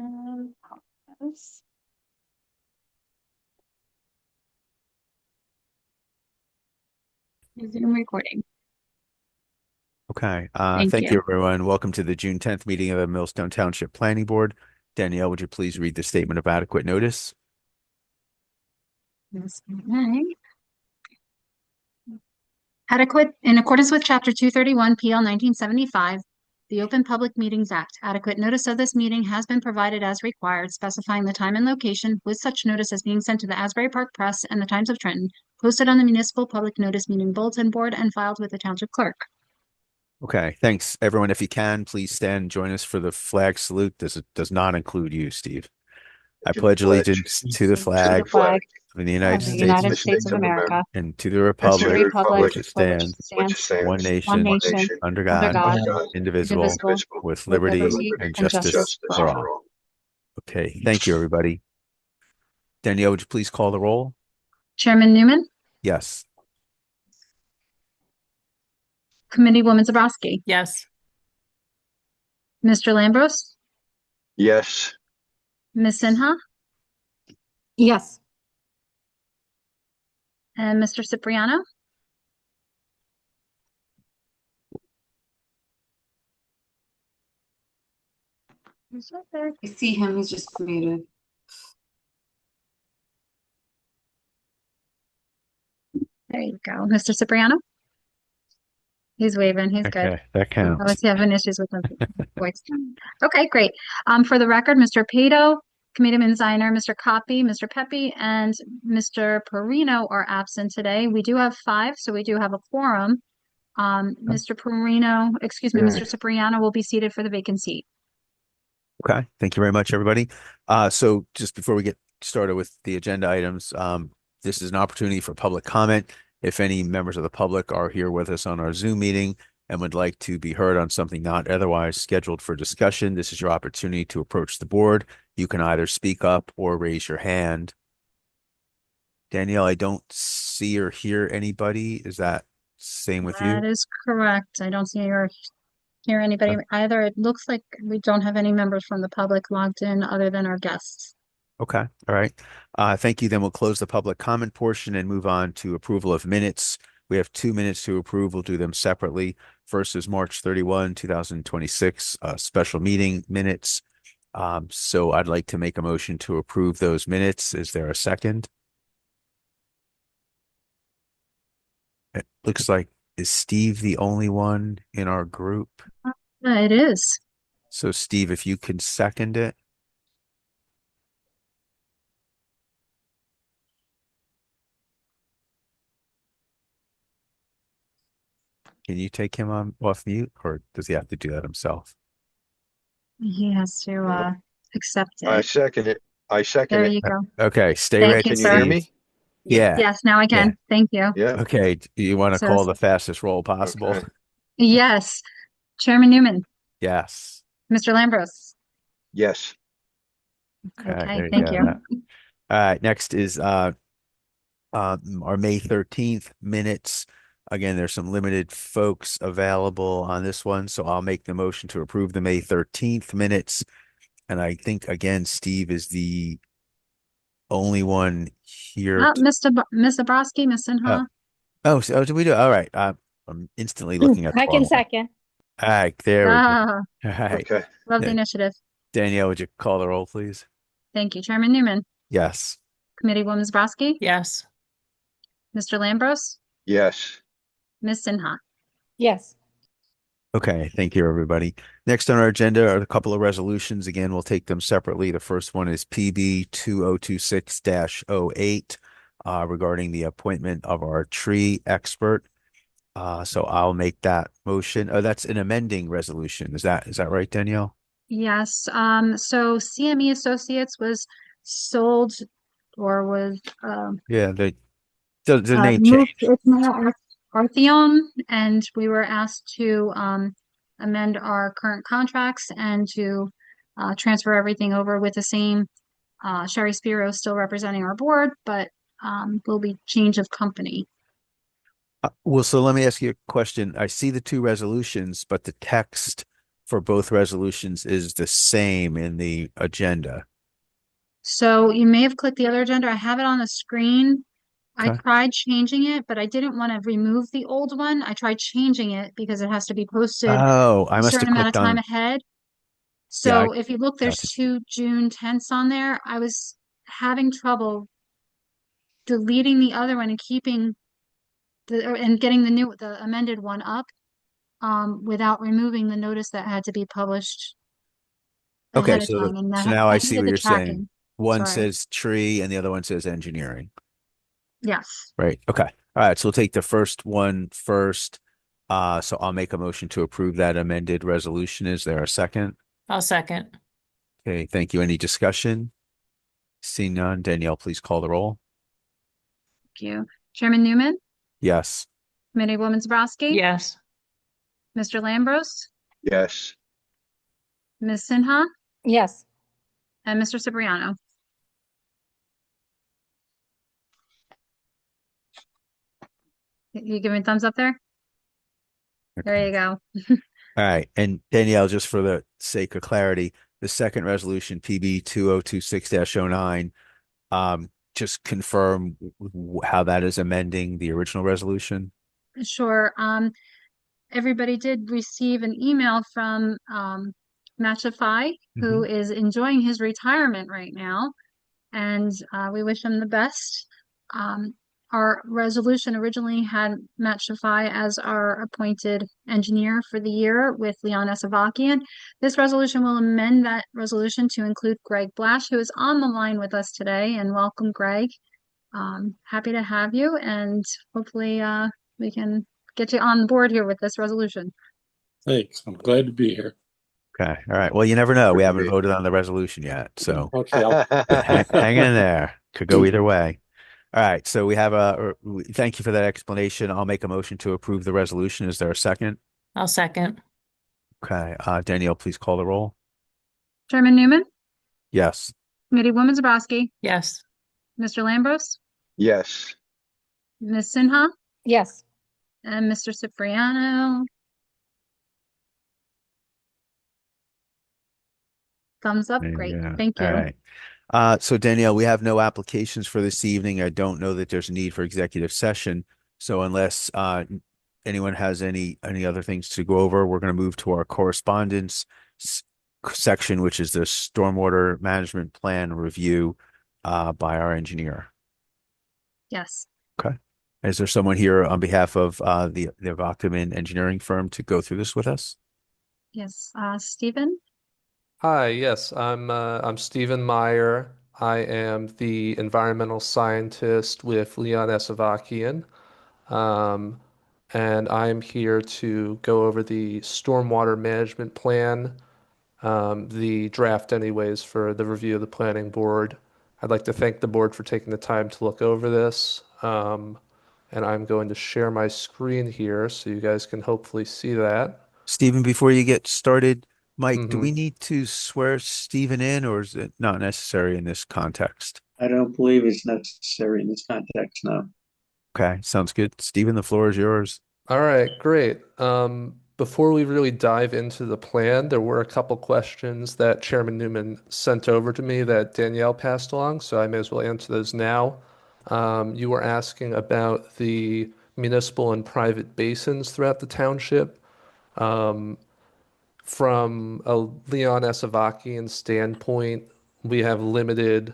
Pause. Zoom recording. Okay. Thank Thank you, you. everyone. Welcome to the June 10th meeting of the Millstone Township Planning Board. Danielle, would you please read the statement of adequate notice? Yes, okay. Adequate, in accordance with Chapter 231 PL 1975, the Open Public Meetings Act, adequate notice of this meeting has been provided as required, specifying the time and location, with such notice as being sent to the Asbury Park Press and the Times of Trenton, posted on the municipal public notice meeting bulletin board and filed with the township clerk. Okay. Thanks, everyone. If you can, please stand and join us for the flag salute. This does not include you, Steve. I To the pledge pledge allegiance to the To the flag flag of the of United the States United United States States of of America, America, and to the and to the the republic republic which republic it for which it stands, which stands, one stands, one nation, one nation, nation, under under God, God, under God, indivisible, indivisible, indivisible, with with with liberty liberty and liberty and and justice justice justice for for all. all. for all. Okay. Thank you, everybody. Danielle, would you please call the roll? Chairman Newman, Yes. Committeewoman Zabrowski, Yes. Mr. Lambros, Yes, Ms. Sinha, Yes. and Mr. Cipriano. Who's that there? I see him. He's just muted. There you go. Mr. Cipriano. He's waving. He's good. Okay. That I counts. was having issues with my voice. Okay, great. For the record, Mr. Pato, Committeeman Ziner, Mr. Copy, Mr. Pepe, and Mr. Perino are absent today. We do have 5, so we do have a quorum. Mr. Perino, excuse me, Mr. Cipriano will be seated for the vacant seat. Okay. Thank you very much, everybody. So just before we get started with the agenda items, this is an opportunity for public comment. If any members of the public are here with us on our Zoom meeting and would like to be heard on something not otherwise scheduled for discussion, this is your opportunity to approach the board. You can either speak up or raise your hand. Danielle, I don't see or hear anybody. Is that same with you? That is correct. I don't see or hear anybody either. It looks like we don't have any members from the public logged in other than our guests. Okay. All right. Thank you. Then we'll close the public comment portion and move on to approval of minutes. We have 2 minutes to approve. We'll do them separately. First is March 31, 2026, special meeting minutes. So I'd like to make a motion to approve those minutes. Is there a second? It looks like, is Steve the only one in our group? It is. So Steve, if you can second it. Can you take him off mute, or does he have to do that himself? He has to accept I it. second it. I second There it. you go. Okay, stay Thank ready, you, Can you sir. hear Steve. me? Yeah. Yes, now I Yeah. can. Thank you. Yeah. Okay. Do you want to So, call the fastest roll possible? Okay. yes, Chairman Newman, Yes. Mr. Lambros. Yes. Okay. Okay, There you thank go. you. All right. Next is our May 13th minutes. Again, there's some limited folks available on this one, so I'll make the motion to approve the May 13th minutes. And I think again, Steve is the only one here. Ms. Zabrowski, Ms. Sinha. Did we do? All right. I'm instantly looking at the I can wrong one. second. All right, there we go. Ah, All right. Okay. love the initiative. Danielle, would you call the roll, please? Thank you, Chairman Newman, Yes. Committeewoman Zabrowski, Yes. Mr. Lambros, Yes. Ms. Sinha. Yes. Okay, thank you, everybody. Next on our agenda are a couple of resolutions. Again, we'll take them separately. The first one is PB 2026-08 regarding the appointment of our tree expert. So I'll make that motion. Oh, that's an amending resolution. Is that right, Danielle? Yes, so CME Associates was sold or was Yeah, the name moved. change. It's now Artheon, and we were asked to amend our current contracts and to transfer everything over with the same Sherry Spiro still representing our board, but will be change of company. Well, so let me ask you a question. I see the two resolutions, but the text for both resolutions is the same in the agenda. So you may have clicked the other agenda. I have it on the screen. I Okay. tried changing it, but I didn't want to remove the old one. I tried changing it because it has to be posted Oh, I a must have certain amount of clicked time on. ahead. Yeah, I So if you look, there's got it. 2 June 10ths on there. I was having trouble deleting the other one and keeping and getting the amended one up, without removing the notice that had to be published Okay, ahead of time. And so that now I I see needed what the you're saying. tracking. One Sorry. says tree and the other one says engineering. Yes. Right. Okay. All right. So we'll take the first one first. So I'll make a motion to approve that amended resolution. Is there a second? I'll second. Okay. Thank you. Any discussion? Seeing none, Danielle, please call the roll. Thank you. Chairman Newman, Yes. Committeewoman Zabrowski, Yes. Mr. Lambros, yes, Ms. Sinha, Yes. and Mr. Cipriano. You give me a thumbs up there? There Okay. you go. All right. And Danielle, just for the sake of clarity, the second resolution, PB 2026-09, just confirm how that is amending the original resolution. Sure. Everybody did receive an email from Matchify, who is enjoying his retirement right now, and we wish him the best. Our resolution originally had Matt Shafai as our appointed engineer for the year with Leon Esavakian. This resolution will amend that resolution to include Greg Blash, who is on the line with us today. And welcome, Greg. Happy to have you, and hopefully we can get you on board here with this resolution. Thanks. I'm glad to be here. Okay. All right. Well, you never know. We Good to haven't be. voted on the resolution yet. So Okay, hang in there. Could go either way. All right. So we have thank you for that explanation. I'll make a motion to approve the resolution. Is there a second? I'll second. Okay. Danielle, please call the roll. Chairman Newman, Yes. Committeewoman Zabrowski, Yes. Mr. Lambros, yes, Ms. Sinha, Yes. and Mr. Cipriano. Thumbs up. Great. Yeah. Thank you. All right. So Danielle, we have no applications for this evening. I don't know that there's a need for executive session. So unless anyone has any other things to go over, we're going to move to our correspondence section, which is the stormwater management plan review by our engineer. Yes. Okay. Is there someone here on behalf of the Vockerman engineering firm to go through this with us? Yes. Stephen? Hi, yes, I'm Stephen Meyer. I am the environmental scientist with Leon Esavakian. And I'm here to go over the stormwater management plan, the draft anyways for the review of the planning board. I'd like to thank the board for taking the time to look over this. And I'm going to share my screen here so you guys can hopefully see that. Stephen, before you get started, Mike, do Mhm. we need to swear Stephen in, or is it not necessary in this context? I don't believe it's necessary in this context, no. Okay, sounds good. Stephen, the floor is yours. All right, great. Before we really dive into the plan, there were a couple questions that Chairman Newman sent over to me that Danielle passed along, so I may as well answer those now. You were asking about the municipal and private basins throughout the township. From a Leon Esavakian standpoint, we have limited,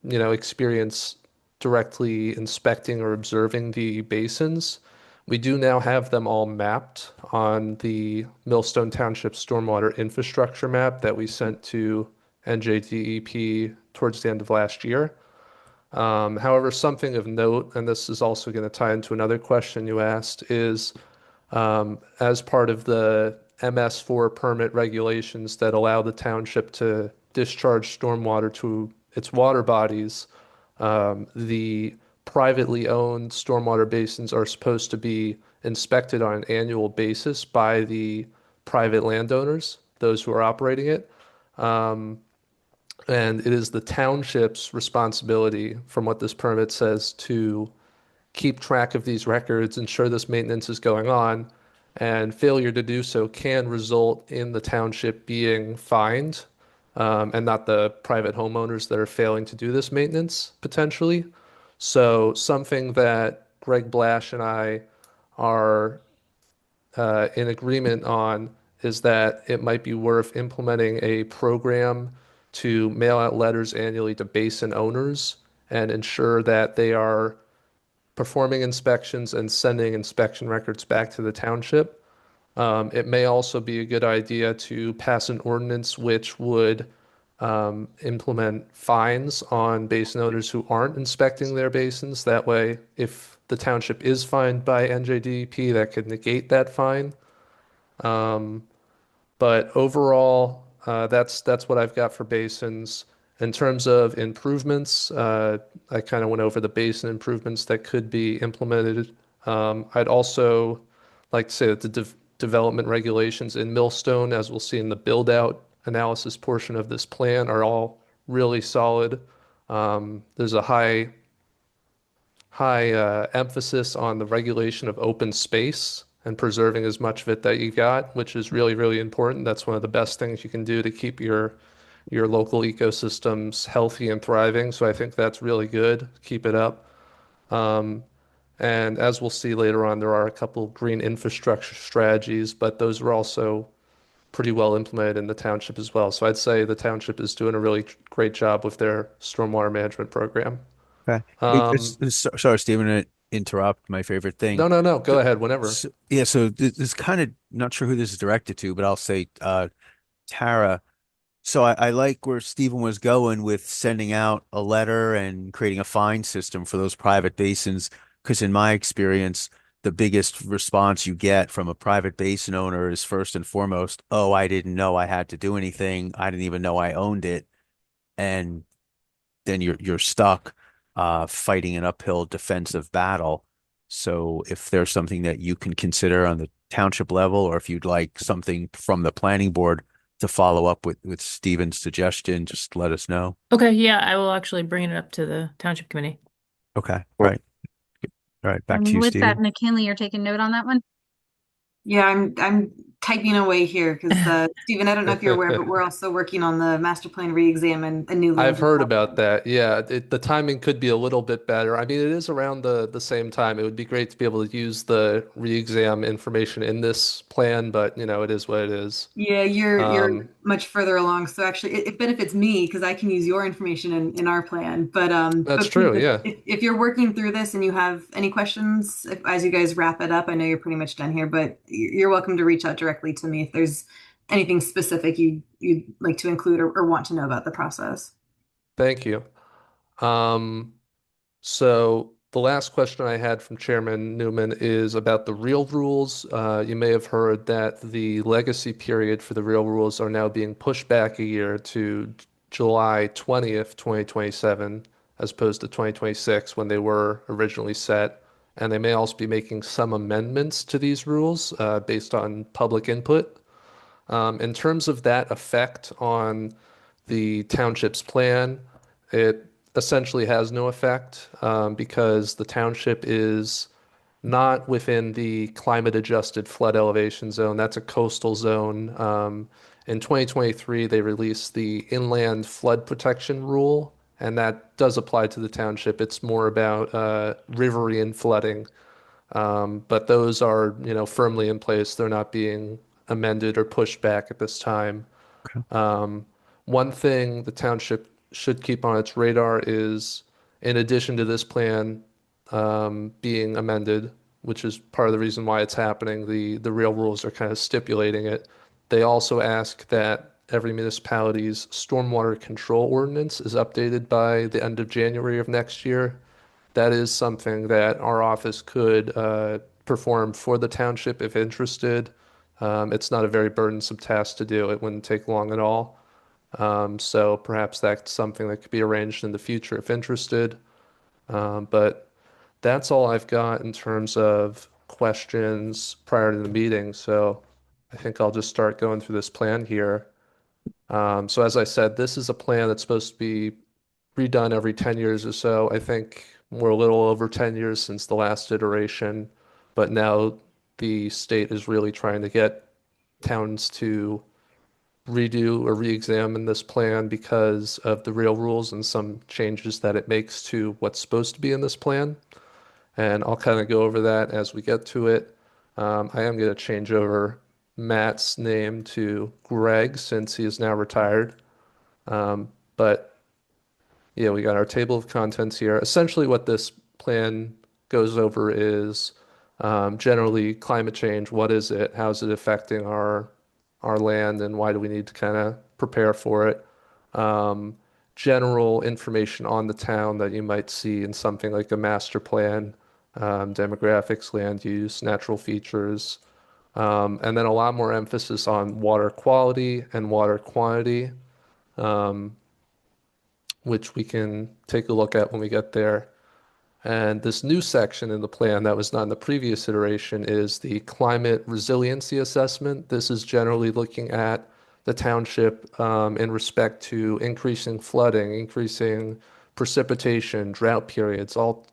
experience directly inspecting or observing the basins. We do now have them all mapped on the Millstone Township Stormwater Infrastructure Map that we sent to NJDEP towards the end of last year. However, something of note, and this is also going to tie into another question you asked, is as part of the MS4 permit regulations that allow the township to discharge stormwater to its water bodies, the privately owned stormwater basins are supposed to be inspected on an annual basis by the private landowners, those who are operating it. And it is the township's responsibility, from what this permit says, to keep track of these records, ensure this maintenance is going on, and failure to do so can result in the township being fined, and not the private homeowners that are failing to do this maintenance potentially. So something that Greg Blash and I are in agreement on is that it might be worth implementing a program to mail out letters annually to basin owners and ensure that they are performing inspections and sending inspection records back to the township. It may also be a good idea to pass an ordinance which would implement fines on basin owners who aren't inspecting their basins. That way, if the township is fined by NJDEP, that could negate that fine. But overall, that's what I've got for basins. In terms of improvements, I kind of went over the basin improvements that could be implemented. I'd also like to say that the development regulations in Millstone, as we'll see in the build out analysis portion of this plan, are all really solid. There's a high emphasis on the regulation of open space and preserving as much of it that you got, which is really, really important. That's one of the best things you can do to keep your local ecosystems healthy and thriving. So I think that's really good. Keep it up. And as we'll see later on, there are a couple green infrastructure strategies, but those are also pretty well implemented in the township as well. So I'd say the township is doing a really great job with their stormwater management program. Okay. Hey, sorry, Stephen, to interrupt. My favorite thing. No. Go ahead, whenever. Yeah, so this kind of not sure who this is directed to, but I'll say Tara. So I like where Stephen was going with sending out a letter and creating a fine system for those private basins. Because in my experience, the biggest response you get from a private basin owner is first and foremost, "Oh, I didn't know I had to do anything. I didn't even know I owned it." And then you're stuck fighting an uphill defensive battle. So if there's something that you can consider on the township level, or if you'd like something from the planning board to follow up with Stephen's suggestion, just let us know. Okay, yeah, I will actually bring it up to the township committee. Okay, right. All right, back to And you, with that, Stephen. McKinley, you're taking note on that one? Yeah, I'm typing away here because Stephen, I don't know if you're aware, but we're also working on the master plan re-exam and a new land I've heard development. about that. Yeah, the timing could be a little bit better. I mean, it is around the same time. It would be great to be able to use the re-exam information in this plan, but it is what it is. Yeah, you're Um, much further along. So actually, it benefits me because I can use your information in our plan. that's But please, true. Yeah. if you're working through this and you have any questions, as you guys wrap it up, I know you're pretty much done here, but you're welcome to reach out directly to me if there's anything specific you'd like to include or want to know about the process. Thank you. Um, So the last question I had from Chairman Newman is about the real rules. You may have heard that the legacy period for the real rules are now being pushed back a year to July 20th, 2027, as opposed to 2026 when they were originally set. And they may also be making some amendments to these rules based on public input. In terms of that effect on the township's plan, it essentially has no effect because the township is not within the climate adjusted flood elevation zone. That's a coastal zone. In 2023, they released the inland flood protection rule, and that does apply to the township. It's more about riverine flooding. But those are, firmly in place. They're not being amended or pushed back at this time. Okay. One thing the township should keep on its radar is, in addition to this plan being amended, which is part of the reason why it's happening, the real rules are kind of stipulating it. They also ask that every municipality's stormwater control ordinance is updated by the end of January of next year. That is something that our office could perform for the township if interested. It's not a very burdensome task to do. It wouldn't take long at all. So perhaps that's something that could be arranged in the future if interested. But that's all I've got in terms of questions prior to the meeting. So I think I'll just start going through this plan here. So as I said, this is a plan that's supposed to be redone every 10 years or so. I think we're a little over 10 years since the last iteration, but now the state is really trying to get towns to redo or re-examine this plan because of the real rules and some changes that it makes to what's supposed to be in this plan. And I'll kind of go over that as we get to it. I am going to change over Matt's name to Greg since he is now retired. But yeah, we got our table of contents here. Essentially, what this plan goes over is generally climate change. What is it? How is it affecting our land, and why do we need to kind of prepare for it? General information on the town that you might see in something like a master plan, demographics, land use, natural features, and then a lot more emphasis on water quality and water quantity, which we can take a look at when we get there. And this new section in the plan that was not in the previous iteration is the climate resiliency assessment. This is generally looking at the township in respect to increasing flooding, increasing precipitation, drought periods, all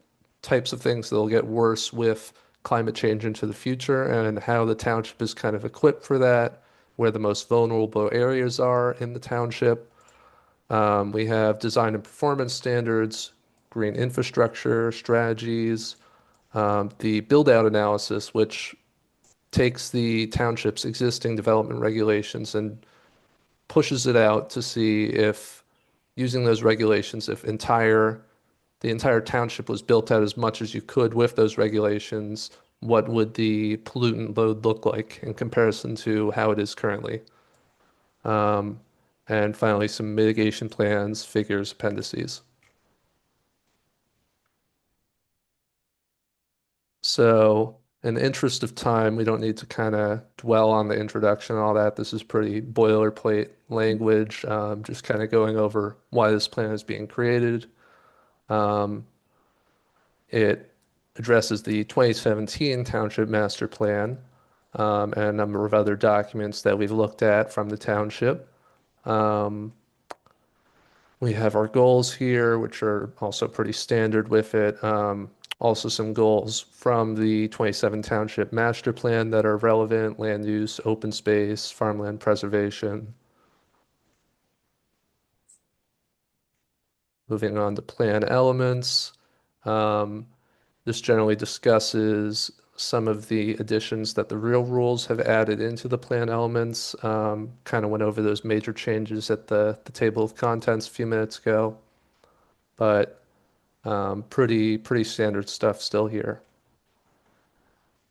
types of things that will get worse with climate change into the future, and how the township is kind of equipped for that, where the most vulnerable areas are in the township. We have design and performance standards, green infrastructure strategies, the build-out analysis, which takes the township's existing development regulations and pushes it out to see if, using those regulations, if the entire township was built out as much as you could with those regulations, what would the pollutant load look like in comparison to how it is currently? And finally, some mitigation plans, figures, appendices. So, in the interest of time, we don't need to kind of dwell on the introduction and all that. This is pretty boilerplate language, just kind of going over why this plan is being created. It addresses the 2017 Township Master Plan and a number of other documents that we've looked at from the township. We have our goals here, which are also pretty standard with it. Also some goals from the 27 Township Master Plan that are relevant: land use, open space, farmland preservation. Moving on to plan elements. This generally discusses some of the additions that the real rules have added into the plan elements. Kind of went over those major changes at the table of contents a few minutes ago, but pretty standard stuff still here.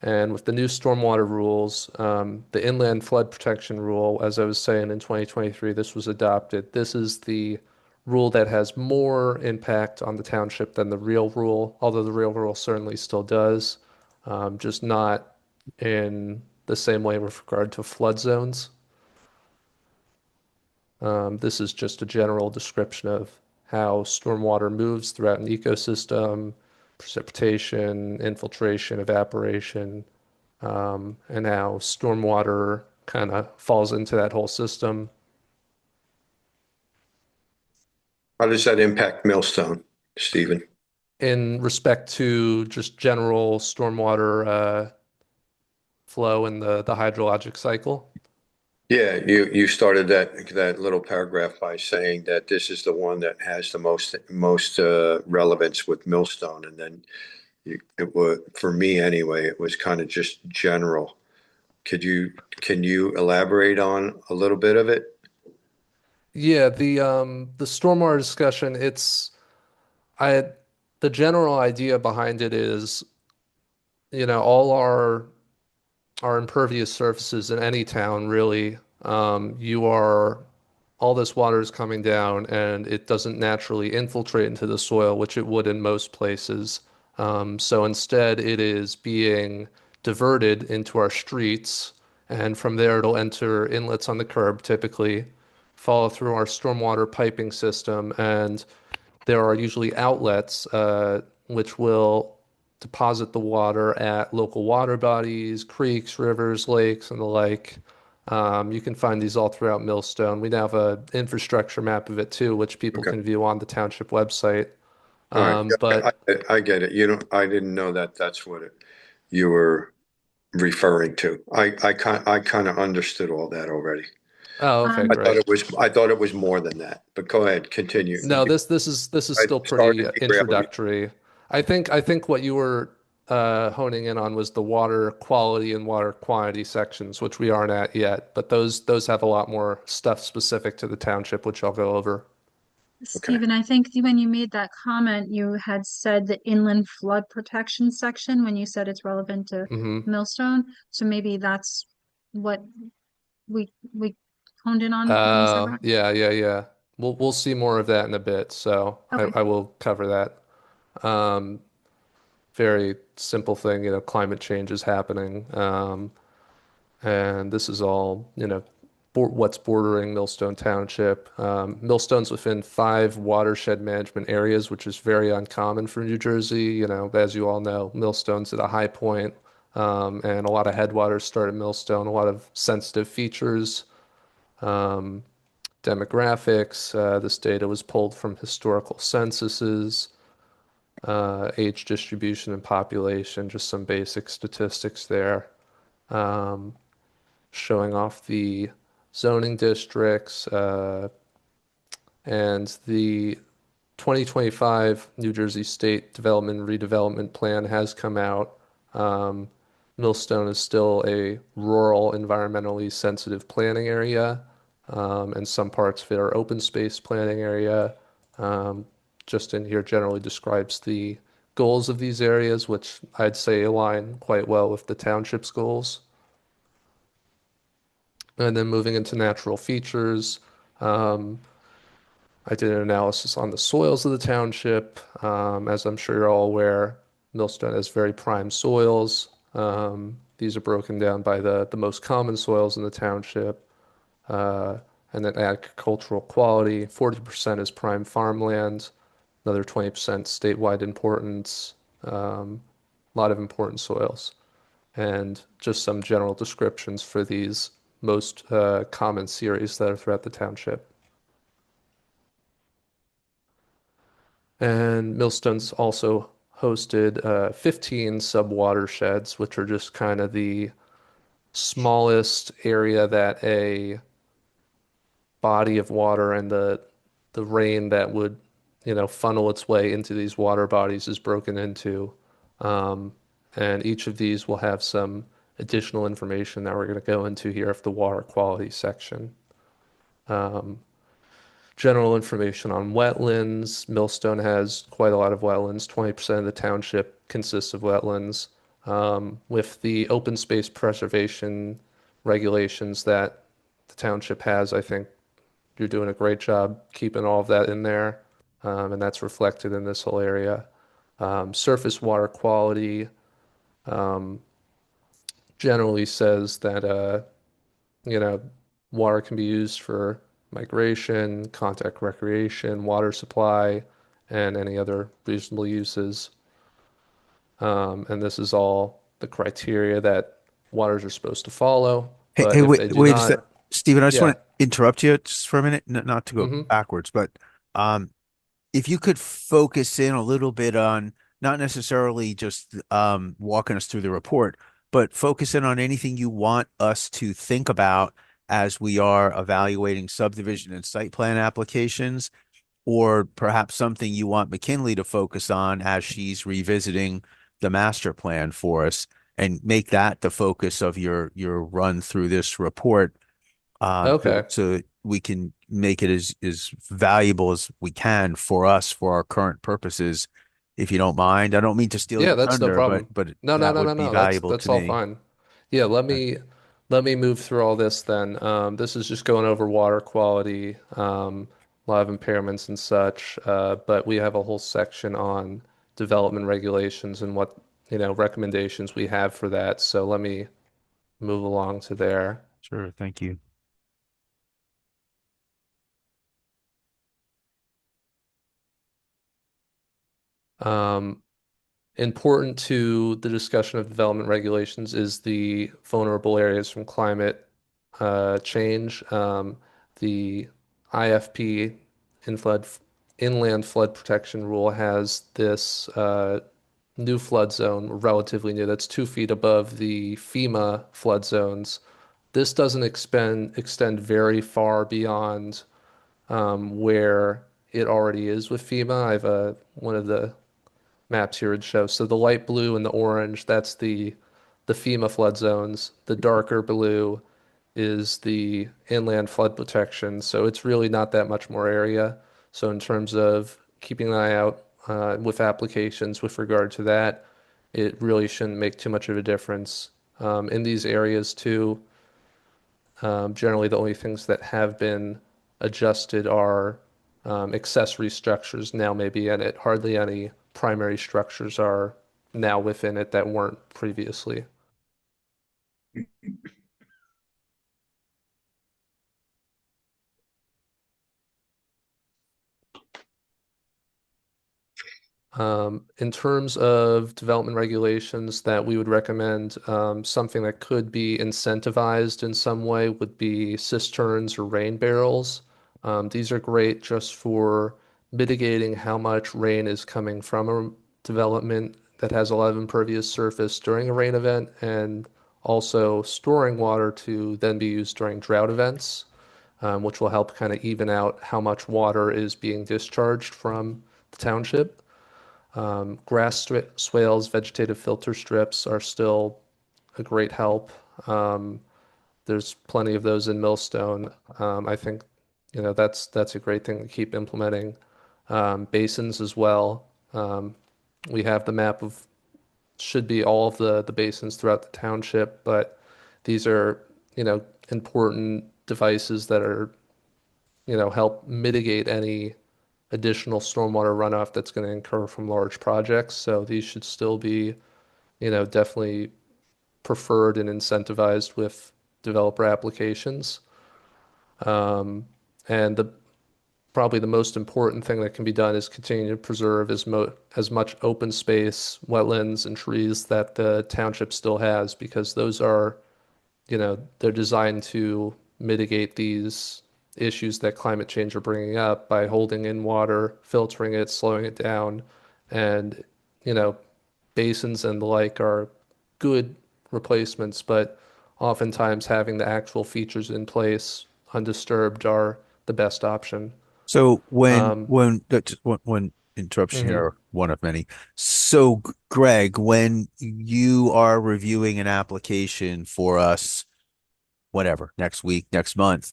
And with the new stormwater rules, the inland flood protection rule, as I was saying, in 2023, this was adopted. This is the rule that has more impact on the township than the real rule, although the real rule certainly still does, just not in the same way with regard to flood zones. This is just a general description of how stormwater moves throughout an ecosystem, precipitation, infiltration, evaporation, and how stormwater kind of falls into that whole system. How does that impact Millstone, Stephen? In respect to just general stormwater flow in the hydrologic cycle. Yeah, you started that little paragraph by saying that this is the one that has the most relevance with Millstone, and then it was, for me anyway, it was kind of just general. Can you elaborate on a little bit of it? Yeah, the stormwater discussion, the general idea behind it is, all our impervious surfaces in any town, really, all this water is coming down and it doesn't naturally infiltrate into the soil, which it would in most places. So instead, it is being diverted into our streets, and from there it'll enter inlets on the curb, typically, follow through our stormwater piping system, and there are usually outlets which will deposit the water at local water bodies, creeks, rivers, lakes, and the like. You can find these all throughout Millstone. We now have an infrastructure map of it too, which people Okay. can view on the township website. All right. But I get it. I didn't know that that's what you were referring to. I kind of understood all that already. Oh, okay, Um, great. I thought it was more than that, but go ahead, continue. No, this is I still pretty started derailing you. introductory. I think what you were honing in on was the water quality and water quantity sections, which we aren't at yet, but those have a lot more stuff specific to the township, which I'll go over. Okay. Stephen, I think when you made that comment, you had said the inland flood protection section when you said it's relevant to Hmm. Millstone. So maybe that's what we honed in on when you said that. Yeah, yeah, yeah. We'll see more of that in a bit, so Okay. I will cover that. Um, Very simple thing, climate change is happening. And this is all, what's bordering Millstone Township. Millstone's within 5 watershed management areas, which is very uncommon for New Jersey. As you all know, Millstone's at a high point, and a lot of headwaters start at Millstone, a lot of sensitive features, um, demographics. This data was pulled from historical censuses, age distribution and population, just some basic statistics there. Um, Showing off the zoning districts, and the 2025 New Jersey State Development Redevelopment Plan has come out. Um, Millstone is still a rural, environmentally sensitive planning area, and some parts of it are open space planning area. Um, just in here generally describes the goals of these areas, which I'd say align quite well with the township's goals. And then moving into natural features, um, I did an analysis on the soils of the township. As I'm sure you're all aware, Millstone has very prime soils. These are broken down by the most common soils in the township. Uh, and then agricultural quality, 40% is prime farmland, another 20% statewide importance, a lot of important soils. And just some general descriptions for these most common series that are throughout the township. And Millstone's also hosted 15 sub-watersheds, which are just kind of the smallest area that a body of water and the rain that would, funnel its way into these water bodies is broken into. Um, and each of these will have some additional information that we're going to go into here of the water quality section. Um, General information on wetlands. Millstone has quite a lot of wetlands. 20% of the township consists of wetlands. With the open space preservation regulations that the township has, I think you're doing a great job keeping all of that in there, and that's reflected in this whole area. Surface water quality um, generally says that you know, water can be used for migration, contact recreation, water supply, and any other reasonable uses. And this is all the criteria that waters are supposed to follow. Hey, But hey, if they do wait a sec, not, Stephen. I just yeah. want to interrupt you just for a minute, not to go Hmm. backwards, but um, if you could focus in a little bit on not necessarily just walking us through the report, but focus in on anything you want us to think about as we are evaluating subdivision and site plan applications, or perhaps something you want McKinley to focus on as she's revisiting the master plan for us, and make that the focus of your run through this report, Okay. so we can make it as valuable as we can for us for our current purposes. If you don't mind, I don't mean to steal Yeah, your that's no thunder, but problem. No, no, that no, no, would be no. That's valuable that's to all me. fine. Yeah, let Okay. me move through all this then. This is just going over water quality, a lot of impairments and such. But we have a whole section on development regulations and what, recommendations we have for that. So let me move along to there. Sure, thank you. Um, Important to the discussion of development regulations is the vulnerable areas from climate change. The IFP, in flood, Inland Flood Protection Rule, has this new flood zone, relatively new. That's 2 feet above the FEMA flood zones. This doesn't extend very far beyond where it already is with FEMA. I have one of the maps here it shows. So the light blue and the orange, that's the FEMA flood zones. The darker blue is the inland flood protection. So it's really not that much more area. So in terms of keeping an eye out with applications with regard to that, it really shouldn't make too much of a difference. In these areas too, generally the only things that have been adjusted are accessory structures now may be in it. Hardly any primary structures are now within it that weren't previously. In terms of development regulations that we would recommend, something that could be incentivized in some way would be cisterns or rain barrels. These are great just for mitigating how much rain is coming from a development that has a lot of impervious surface during a rain event, and also storing water to then be used during drought events, which will help kind of even out how much water is being discharged from the township. Swales, vegetative filter strips are still a great help. There's plenty of those in Millstone. I think, that's a great thing to keep implementing. Basins as well. We have the map of should be all of the basins throughout the township, but these are, important devices that are, help mitigate any additional stormwater runoff that's going to incur from large projects. So these should still be, definitely preferred and incentivized with developer applications. And probably the most important thing that can be done is continue to preserve as much open space, wetlands, and trees that the township still has, because those are, they're designed to mitigate these issues that climate change are bringing up by holding in water, filtering it, slowing it down. And, basins and the like are good replacements, but oftentimes having the actual features in place undisturbed are the best option. So Um, that's one interruption mhm. here, one of many. So Greg, when you are reviewing an application for us, whatever, next week, next month,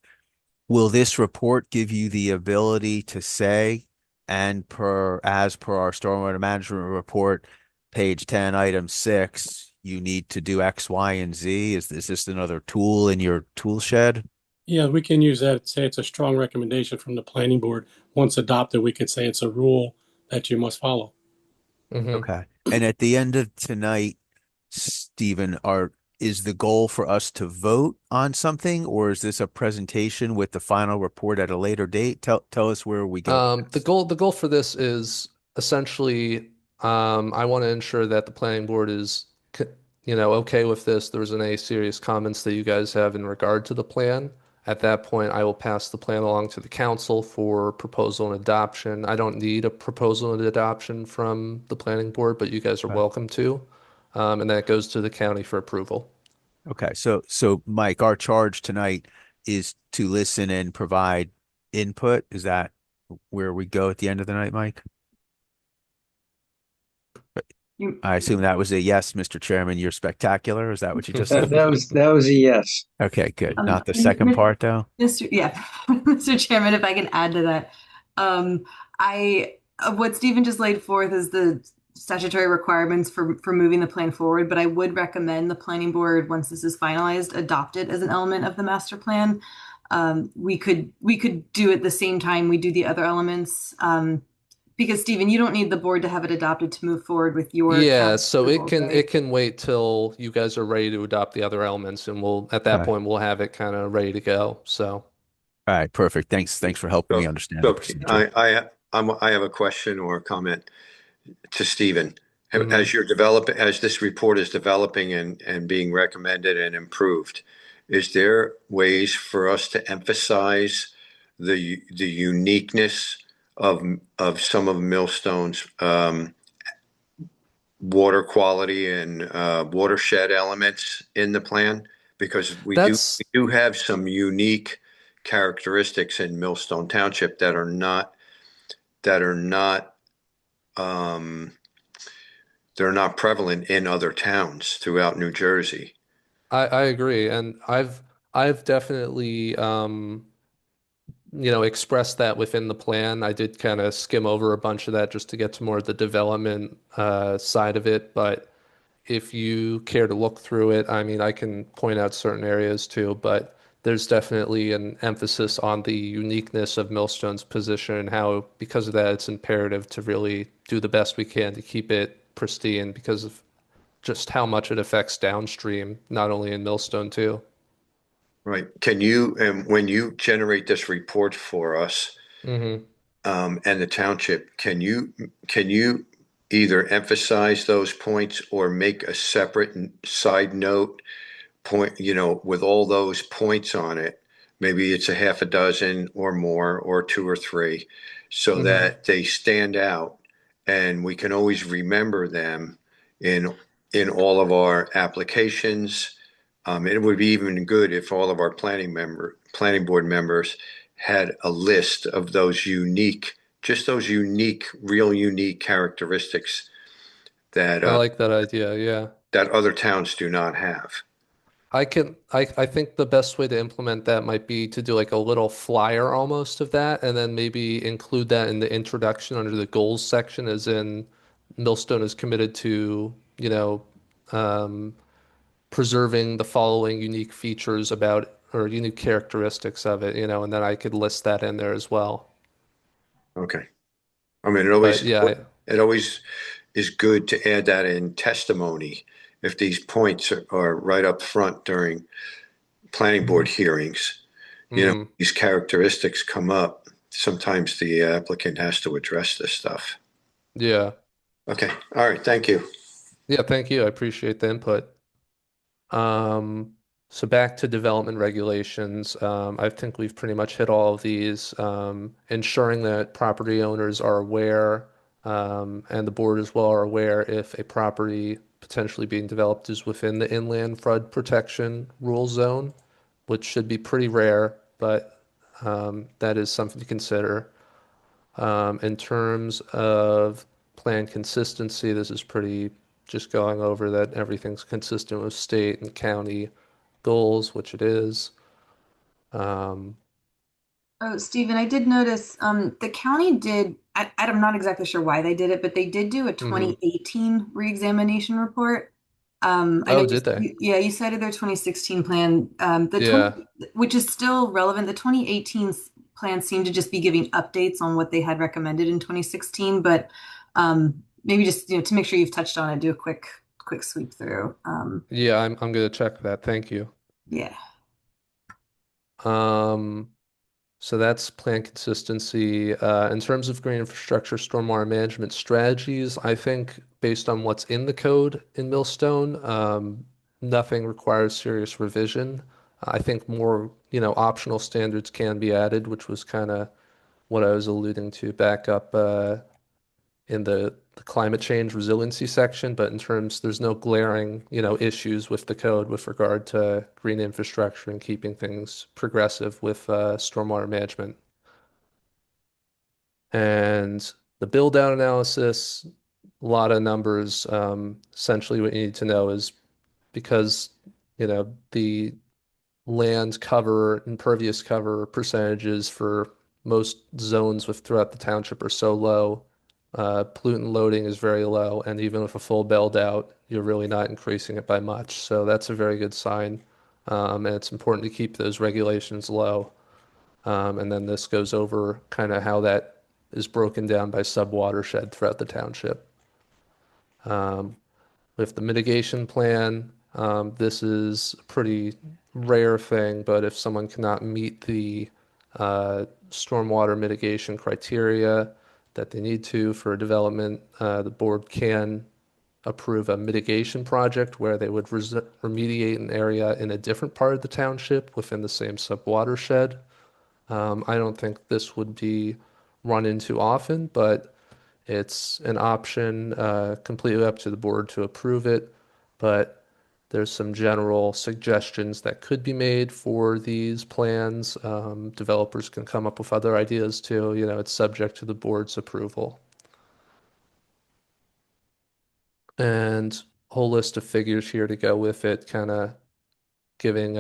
will this report give you the ability to say, and as per our stormwater management report, page 10, item 6, you need to do X, Y, and Z? Is this another tool in your tool shed? Yeah, we can use that. Say it's a strong recommendation from the planning board. Once adopted, we could say it's a rule that you must follow. Mhm. Okay. And at the end of tonight, Stephen, is the goal for us to vote on something, or is this a presentation with the final report at a later date? Tell us where we go. The goal for this is essentially, I want to ensure that the planning board is, okay with this. There isn't any serious comments that you guys have in regard to the plan. At that point, I will pass the plan along to the council for proposal and adoption. I don't need a proposal and adoption from the planning board, but you guys are Okay. welcome to. And then it goes to the county for approval. Okay. So Mike, our charge tonight is to listen and provide input. Is that where we go at the end of the night, Mike? You, I assume that was a yes, Mr. Chairman. You're spectacular. Is that what you just That, said? that was a yes. Okay, good. um, Not the second part, though. Yeah, Mr. Chairman, if I can add to that, what Stephen just laid forth is the statutory requirements for moving the plan forward, but I would recommend the planning board, once this is finalized, adopt it as an element of the master plan. We could do it the same time we do the other elements. Because Stephen, you don't need the board to have it adopted to move forward with your Yeah, CAP so it approvals, can right? it can wait till you guys are ready to adopt the other elements, and we'll at that Okay. point we'll have it kind of ready to go. So, All right, perfect. Thanks for helping me So, understand the so procedure. I have a question or a comment to Stephen. mhm. As this report is developing and being recommended and improved, is there ways for us to emphasize the uniqueness of some of Millstone's water quality and watershed elements in the plan? Because That's we do have some unique characteristics in Millstone Township that are not um, they're not prevalent in other towns throughout New Jersey. I agree, and I've definitely expressed that within the plan. I did kind of skim over a bunch of that just to get to more of the development side of it, but if you care to look through it, I mean, I can point out certain areas too, but there's definitely an emphasis on the uniqueness of Millstone's position and how, because of that, it's imperative to really do the best we can to keep it pristine because of just how much it affects downstream, not only in Millstone too. Right. Can you, and when you generate this report for us, Hmm. and the township, can you either emphasize those points or make a separate side note point, with all those points on it? Maybe it's a half a dozen or more, or two or three, so Hmm. that they stand out and we can always remember them in all of our applications. It would be even good if all of our planning board members had a list of just those unique, real unique characteristics that I like that idea, yeah. that other towns do not have. I think the best way to implement that might be to do like a little flyer almost of that, and then maybe include that in the introduction under the goals section, as in Millstone is committed to, um, preserving the following unique features about or unique characteristics of it, and then I could list that in there as well. Okay. I mean, But yeah, it always is good to add that in testimony if these points are right up front during planning board hearings. mhm. These characteristics come up. Sometimes the applicant has to address this stuff. Yeah. Okay. All right. Thank you. Yeah, thank you. I appreciate the input. Um, so back to development regulations. I think we've pretty much hit all of these. Ensuring that property owners are aware, and the board as well are aware if a property potentially being developed is within the inland flood protection rule zone, which should be pretty rare, but that is something to consider. In terms of plan consistency, this is pretty just going over that everything's consistent with state and county goals, which it is. Um, Oh, Stephen, I did notice the county did, I'm not exactly sure why they did it, but they did do a mhm. 2018 reexamination report. I know Oh, did they? yeah, you cited their 2016 plan. The Yeah. 20, which is still relevant. The 2018 plan seemed to just be giving updates on what they had recommended in 2016, but maybe just to make sure you've touched on it, do a quick sweep through. Yeah, I'm gonna check that. Thank you. Yeah. Um, so that's plan consistency. In terms of green infrastructure, stormwater management strategies, I think based on what's in the code in Millstone, nothing requires serious revision. I think more, optional standards can be added, which was kind of what I was alluding to back up in the climate change resiliency section. But in terms, there's no glaring, issues with the code with regard to green infrastructure and keeping things progressive with stormwater management. And the build out analysis, a lot of numbers. Essentially, what you need to know is because, the land cover, impervious cover percentages for most zones with throughout the township are so low. Pollutant loading is very low, and even with a full build out, you're really not increasing it by much. So that's a very good sign. And it's important to keep those regulations low. And then this goes over kind of how that is broken down by sub-watershed throughout the township. Um, with the mitigation plan, this is a pretty rare thing, but if someone cannot meet the stormwater mitigation criteria that they need to for a development, the board can approve a mitigation project where they would remediate an area in a different part of the township within the same sub-watershed. I don't think this would be run into often, but It's an option, completely up to the board to approve it, but there's some general suggestions that could be made for these plans. Developers can come up with other ideas too. It's subject to the board's approval. And whole list of figures here to go with it, kind of giving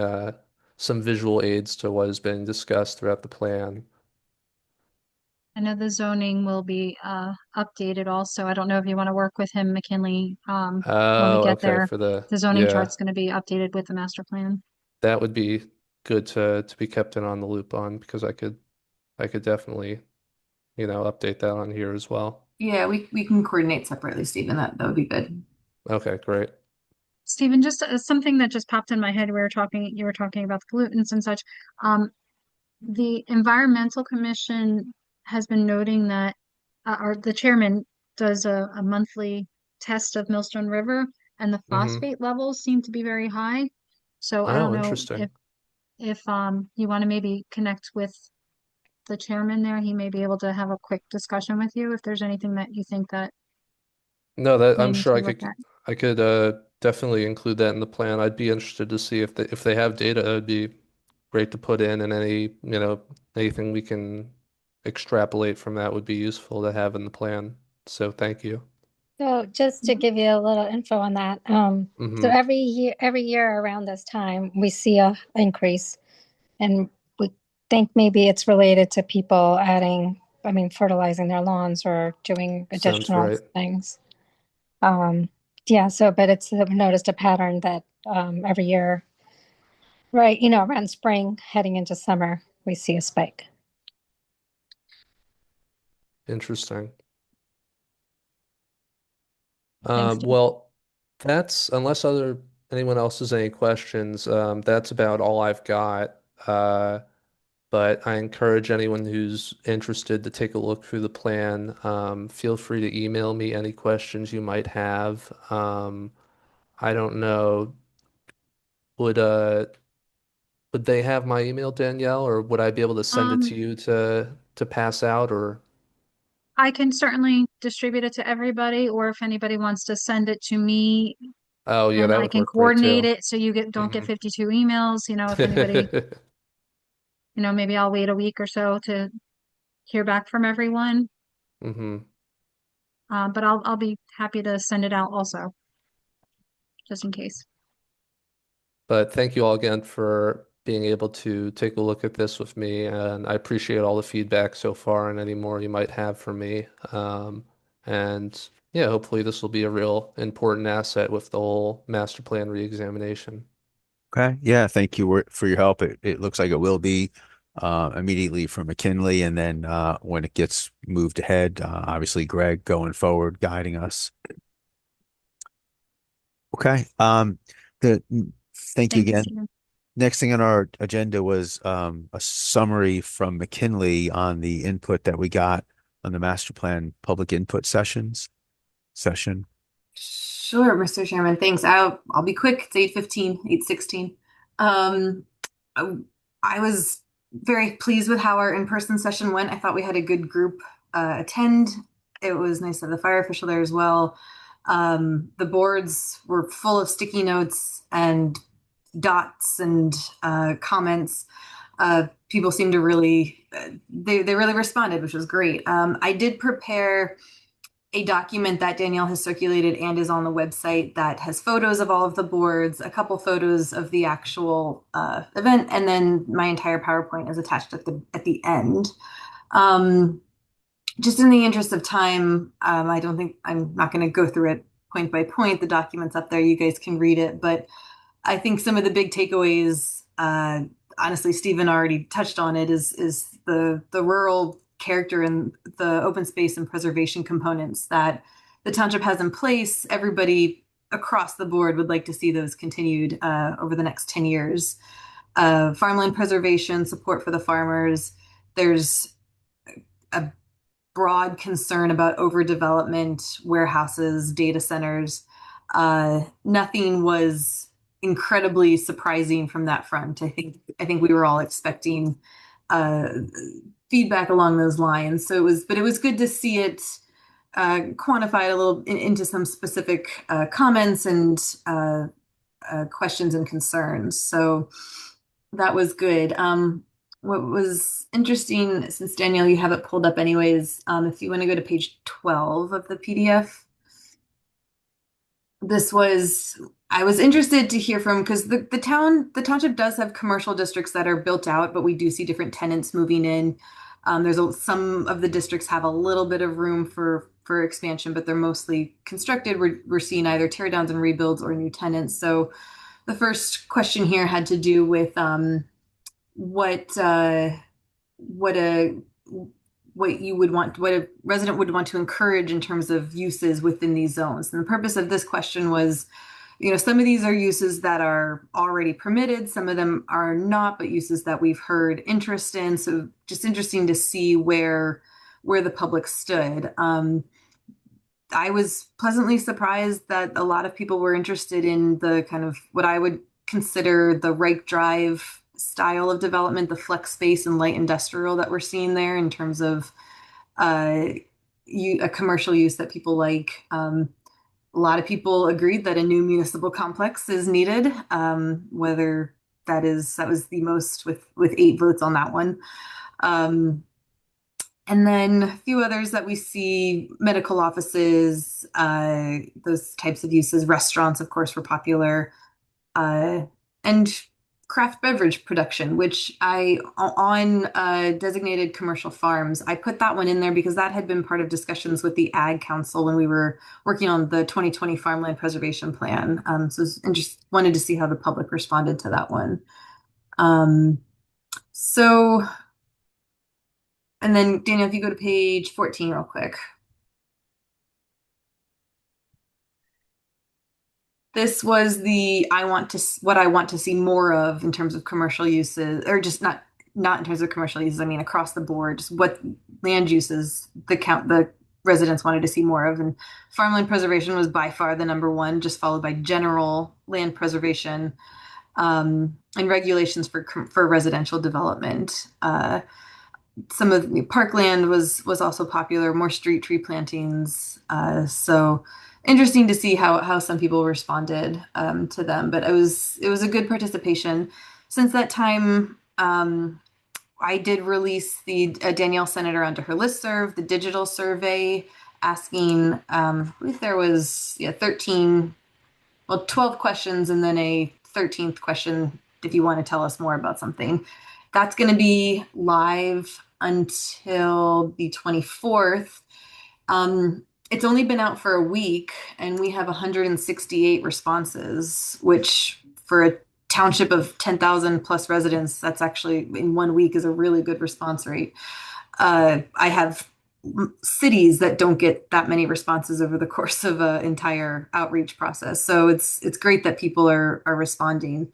some visual aids to what has been discussed throughout the plan. I know the zoning will be updated also. I don't know if you want to work with him, McKinley, when we Oh, get okay, there. for The zoning yeah, chart's going to be updated with the master plan. that would be good to be kept in on the loop on, because I could definitely, update that on here as well. Yeah, we can coordinate separately, Stephen. That would be good. Okay, great. Stephen, just something that just popped in my head. You were talking about the pollutants and such. The Environmental Commission has been noting that, or the chairman does a monthly test of Millstone River, and the Mm-hmm. phosphate levels seem to be very high. So I don't Oh, know interesting. if you want to maybe connect with the chairman there. He may be able to have a quick discussion with you if there's anything that you think that No, that may I'm need sure to I look could at. I could definitely include that in the plan. I'd be interested to see if they have data. It'd be great to put in, and anything we can extrapolate from that would be useful to have in the plan. So thank you. So just to give you a little info on that, so Mm-hmm. every year around this time, we see a increase, and we think maybe it's related to people fertilizing their lawns or doing Sounds additional right. things. Yeah, but I've noticed a pattern that every year, right, around spring, heading into summer, we see a spike. Interesting. Thanks, Steve. Well, that's unless anyone else has any questions, that's about all I've got. But I encourage anyone who's interested to take a look through the plan. Feel free to email me any questions you might have. I don't know, would would they have my email, Danielle, or would I be able to send it to Um, you to pass out, or I can certainly distribute it to everybody, or if anybody wants to send it to me, oh yeah, and that I would can work great coordinate too. it so you don't get Hmm. 52 emails. If anybody, maybe I'll wait a week or so to hear back from everyone. Hmm. But I'll be happy to send it out also, just in case. But thank you all again for being able to take a look at this with me, and I appreciate all the feedback so far and any more you might have for me. And yeah, hopefully this will be a real important asset with the whole master plan reexamination. Okay. Yeah. Thank you for your help. It looks like it will be immediately from McKinley. And then when it gets moved ahead, obviously Greg going forward, guiding us. Okay. The thank you Thank you, again. Stephen. Next thing on our agenda was a summary from McKinley on the input that we got on the master plan public input session. Sure, Mr. Chairman. Thanks. I'll be quick. It's 8:15, 8:16. Um, I I was very pleased with how our in-person session went. I thought we had a good group attend. It was nice to have the fire official there as well. The boards were full of sticky notes and dots and comments. People seemed to really they really responded, which was great. I did prepare a document that Danielle has circulated and is on the website that has photos of all of the boards, a couple photos of the actual event, and then my entire PowerPoint is attached at the end. Just in the interest of time, I don't think I'm not going to go through it point by point. The document's up there; you guys can read it. But I think some of the big takeaways, honestly, Stephen already touched on it, is the rural character and the open space and preservation components that the township has in place. Everybody across the board would like to see those continued over the next 10 years. Farmland preservation, support for the farmers. There's a broad concern about overdevelopment, warehouses, data centers. Nothing was incredibly surprising from that front. I think we were all expecting uh, feedback along those lines. But it was good to see it quantified a little into some specific comments and questions and concerns. So that was good. What was interesting, since Danielle, you have it pulled up anyways, if you want to go to page 12 of the PDF, I was interested to hear from, because the township does have commercial districts that are built out, but we do see different tenants moving in. Some of the districts have a little bit of room for expansion, but they're mostly constructed. We're seeing either tear downs and rebuilds or new tenants. So the first question here had to do with what a resident would want to encourage in terms of uses within these zones. And the purpose of this question was, some of these are uses that are already permitted, some of them are not, but uses that we've heard interest in. So just interesting to see where the public stood. I was pleasantly surprised that a lot of people were interested in the kind of what I would consider the Reich Drive style of development, the flex space and light industrial that we're seeing there in terms of a commercial use that people like. A lot of people agreed that a new municipal complex is needed, whether that was the most with 8 votes on that one. And then a few others that we see, medical offices, those types of uses, restaurants, of course, were popular, and craft beverage production, which on designated commercial farms, I put that one in there because that had been part of discussions with the Ag Council when we were working on the 2020 Farmland Preservation Plan. So wanted to see how the public responded to that one. And then Daniel, if you go to page 14 real quick. This was what I want to see more of in terms of commercial uses, or just not in terms of commercial uses, I mean across the board, just what land uses the residents wanted to see more of. And farmland preservation was by far the number one, just followed by general land preservation, and regulations for residential development. Some of the parkland was also popular, more street tree plantings. So interesting to see how some people responded to them, but it was a good participation. Since that time, I did release Danielle sent it around to her listserv, the digital survey, asking, I believe there was 12 questions and then a 13th question if you want to tell us more about something. That's going to be live until the 24th. It's only been out for a week and we have 168 responses, which for a township of 10,000 plus residents, that's actually in 1 week is a really good response rate. I have cities that don't get that many responses over the course of an entire outreach process. So it's great that people are responding.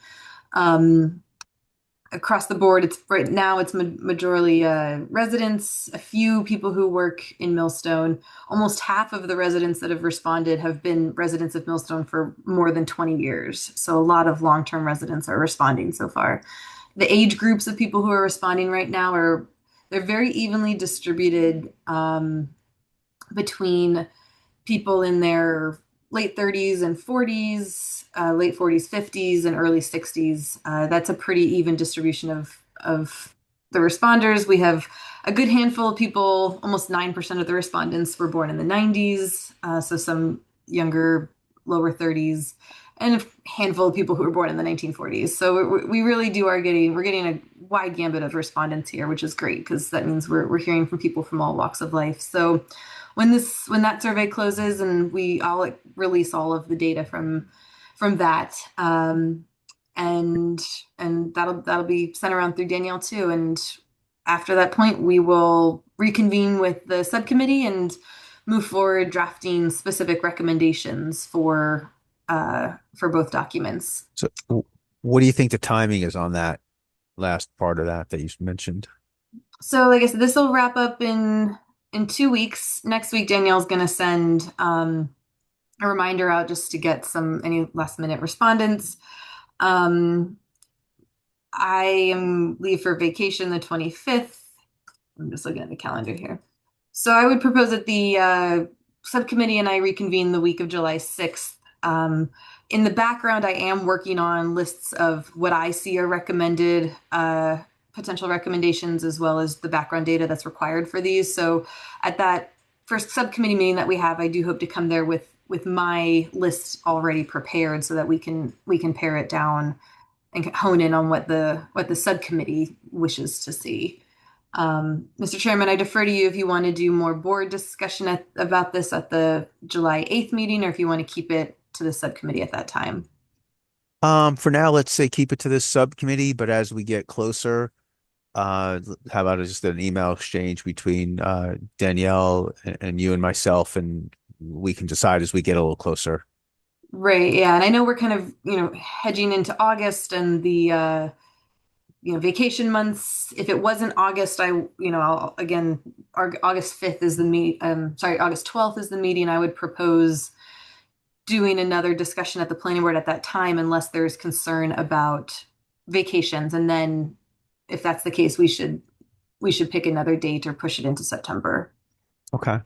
Across the board, right now it's majorly residents, a few people who work in Millstone. Almost half of the residents that have responded have been residents of Millstone for more than 20 years. So a lot of long-term residents are responding so far. The age groups of people who are responding right now they're very evenly distributed between people in their late 30s and 40s, late 40s, 50s, and early 60s. That's a pretty even distribution of the responders. We have a good handful of people, almost 9% of the respondents were born in the 90s, so some younger, lower 30s, and a handful of people who were born in the 1940s. So we really we're getting a wide gambit of respondents here, which is great because that means we're hearing from people from all walks of life. So when that survey closes and I'll release all of the data from that, and that'll be sent around through Danielle too. And after that point, we will reconvene with the subcommittee and move forward drafting specific recommendations for both documents. So what do you think the timing is on that last part of that you mentioned? So like I said, this will wrap up in 2 weeks. Next week, Danielle's going to send a reminder out just to get any last minute respondents. I am leave for vacation the 25th. I'm just looking at the calendar here. So I would propose that the subcommittee and I reconvene the week of July 6th. In the background, I am working on lists of what I see are recommended potential recommendations, as well as the background data that's required for these. So at that first subcommittee meeting that we have, I do hope to come there with my list already prepared so that we can pare it down and hone in on what the subcommittee wishes to see. Mr. Chairman, I defer to you if you want to do more board discussion about this at the July 8th meeting, or if you want to keep it to the subcommittee at that time. For now, let's say keep it to this subcommittee, but as we get closer, how about just an email exchange between Danielle and you and myself, and we can decide as we get a little closer. Right, yeah, and I know we're kind of, hedging into August and the vacation months. If it wasn't August, I'll again, August 5th is August 12th is the meeting. I would propose doing another discussion at the planning board at that time, unless there's concern about vacations. And then if that's the case, we should pick another date or push it into September. Okay.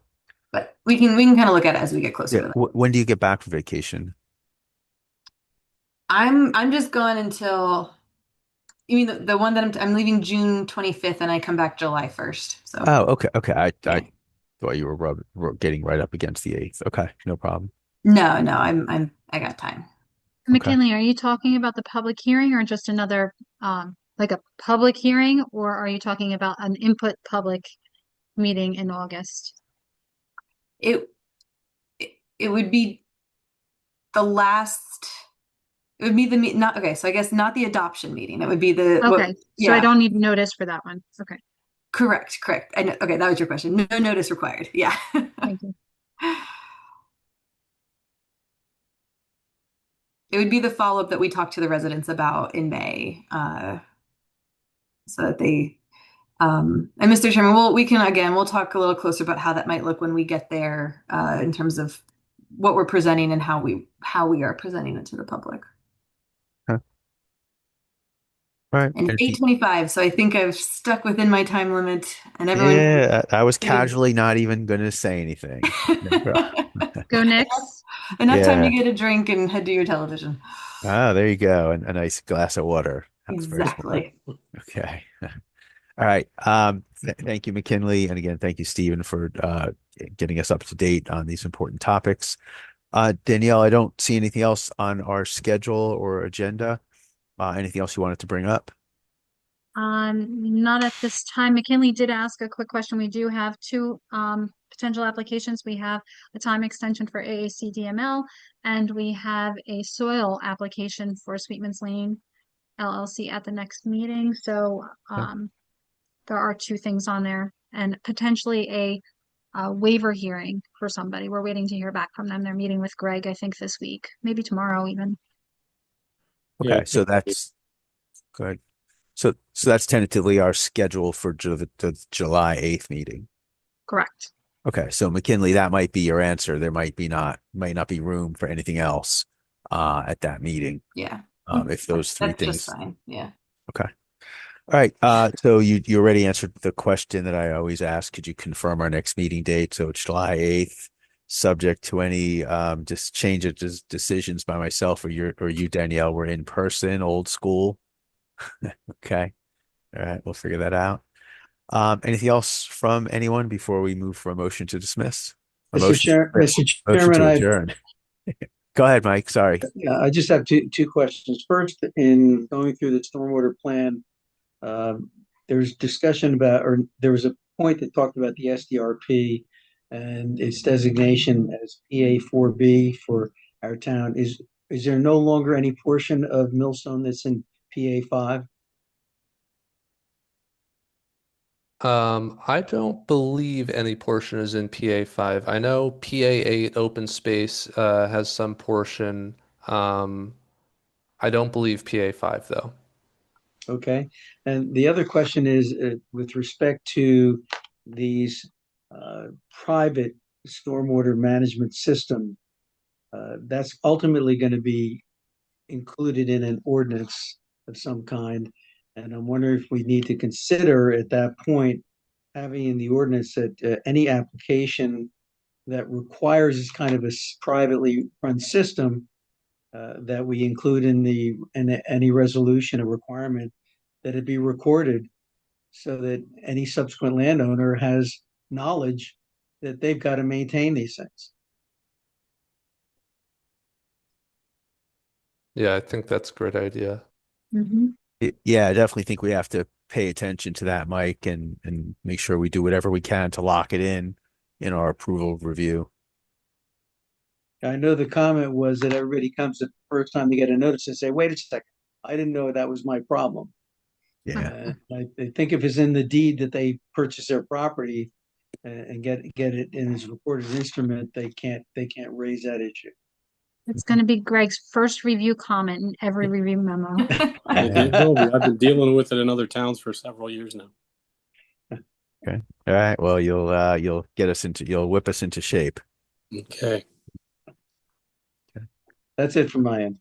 But we can kind of look at it as we get closer to that. When do you get back from vacation? I'm just gone until, you mean the one that I'm leaving June 25th and I come back July 1st. So. Oh, okay. I thought you were getting right up against the 8th. Okay, no problem. No, I got time. McKinley, are you talking about the public hearing or just another like a public hearing, or are you talking about an input public meeting in August? It would be the last. It would be not okay. So I guess not the adoption meeting. It would be the okay. So I don't need notice for that one. Okay. Correct. Okay, that was your question. No notice required. Yeah. Thank you. It would be the follow-up that we talked to the residents about in May, so that they. And Mr. Chairman, we'll talk a little closer about how that might look when we get there, in terms of what we're presenting and how we are presenting it to the public. Okay. All right. And 8:25, so I think I've stuck within my time limit, and everyone. Yeah, I was casually not even going to say anything. Go next. Enough time to get a drink and head to your television. Ah, there you go. A nice glass of water. That's exactly. Okay. All right. Thank you, McKinley. And again, thank you, Stephen, for getting us up to date on these important topics. Danielle, I don't see anything else on our schedule or agenda. Anything else you wanted to bring up? Not at this time. McKinley did ask a quick question. We do have two potential applications. We have a time extension for AAC DML, and we have a soil application for Sweetman's Lane LLC at the next meeting. So there are two things on there, and potentially a waiver hearing for somebody. We're waiting to hear back from them. They're meeting with Greg, I think, this week, maybe tomorrow even. Okay, Yeah. so that's good. So that's tentatively our schedule for the July 8th meeting. Correct. Okay, so McKinley, that might be your answer. There might not be room for anything else at that meeting. Yeah. If those three That's things. just fine. Yeah. Okay. All right. So you already answered the question that I always ask. Could you confirm our next meeting date? So it's July 8th, subject to any just change of decisions by myself or you, Danielle. We're in person, old school. Okay. All right. We'll figure that out. Anything else from anyone before we move for a motion to dismiss? Mr. Chairman, adjourn. Go ahead, Mike. Sorry. Yeah, I just have two questions. First, in going through the stormwater plan, there's discussion about, or there was a point that talked about the SDRP and its designation as PA4B for our town. Is there no longer any portion of Millstone that's in PA5? I don't believe any portion is in PA5. I know PA8 open space has some portion. I don't believe PA5 though. Okay. And the other question is with respect to these private stormwater management system, that's ultimately going to be included in an ordinance of some kind. And I'm wondering if we need to consider at that point having in the ordinance that any application that requires this kind of a privately run system, that we include in any resolution, a requirement that it be recorded so that any subsequent landowner has knowledge that they've got to maintain these things. Yeah, I think that's a great idea. Mhm. Yeah, I definitely think we have to pay attention to that, Mike, and make sure we do whatever we can to lock it in our approval review. I know the comment was that everybody comes the first time they get a notice and say, wait a second, I didn't know that was my problem. Yeah. I think if it's in the deed that they purchase their property and get it in as recorded instrument, they can't raise that issue. It's going to be Greg's first review comment in every review memo. It will be. I've been dealing with it in other towns for several years now. Okay. All right. Well, you'll whip us into shape. Okay. That's it from my end.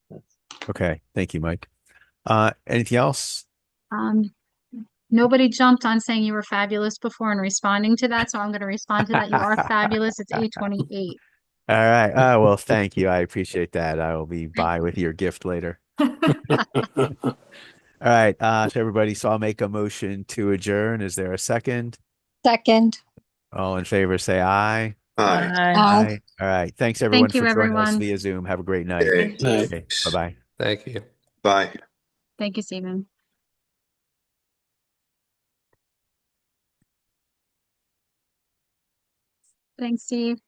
Okay. Thank you, Mike. Anything else? Nobody jumped on saying you were fabulous before and responding to that, so I'm going to respond to that. You are fabulous. It's 8:28. All right. Well, thank you. I appreciate that. I will be by with your gift later. All right. So everybody, so I'll make a motion to adjourn. Is there a second? Second. All in favor, say aye. Aye. Aye. All right. Thanks everyone you, for joining us everyone. via Zoom. Have a great night. Okay. Night. Bye-bye. Thank you. Bye. Thank you, Stephen. Thanks, Steve.